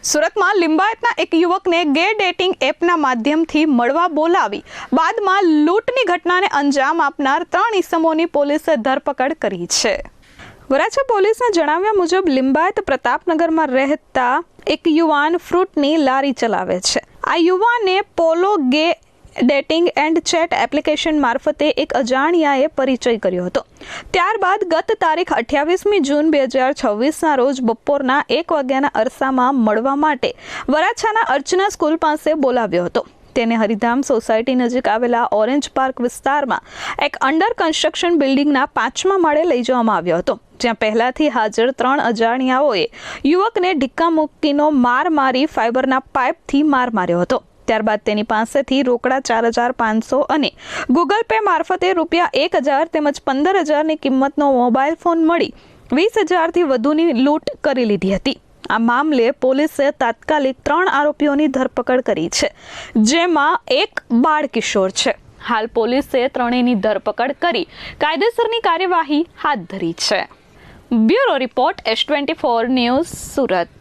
સુરતમાં લિંબાયતના એક યુવકને ગે ડેટિંગ એપના માધ્યમથી મળવા બોલાવી બાદમાં લૂંટની ઘટનાને અંજામ આપનાર 3 ઇસમોની પોલીસે ધરપકડ કરી છે। વરાછા પોલીસના જણાવ્યા મુજબ લિંબાયત પ્રતાપનગરમાં રહેતા એક યુવાન ફ્રૂટની લારી ચલાવે છે। આ યુવાને પોલો ગે ડેટિંગ એન્ડ ચેટ એપ્લિકેશન મારફતે એક અજાણ્યાએ પરિચય કર્યો હતો। ત્યારબાદ ગત તારીખ 28મી જૂન 2026ના રોજ બપોરના 1 વાગ્યાના અરસામાં મળવા માટે વરાછાના અર્ચના સ્કૂલ પાસે બોલાવ્યો હતો। તેને હરિધામ સોસાયટી નજીક આવેલા ઓરેન્જ પાર્ક વિસ્તારમાં એક અંડર કન્સ્ટ્રક્શન બિલ્ડિંગના 5મા માળે લઈ જવામાં આવ્યો હતો, જ્યાં પહેલાથી હાજર 3 અજાણ્યાઓએ યુવકને ઢીક્કા મુક્કીનો માર મારી ફાઇબરના પાઇપથી માર માર્યો હતો। ત્યારબાદ તેની પાસેથી રોકડા 4,500 અને ગૂગલ પે મારફતે ₹1,000 તેમજ 15,000ની કિંમતનો મોબાઈલ ફોન મળી 20,000થી વધુની લૂંટ કરી લીધી હતી। આ મામલે પોલીસે તાત્કાલિક 3 આરોપીઓની ધરપકડ કરી છે, જેમાં એક બાળ કિશોર છે। હાલ પોલીસે ત્રણેયની ધરપકડ કરી કાયદેસરની કાર્યવાહી હાથ ધરી છે। Bureau report S24 news Surat.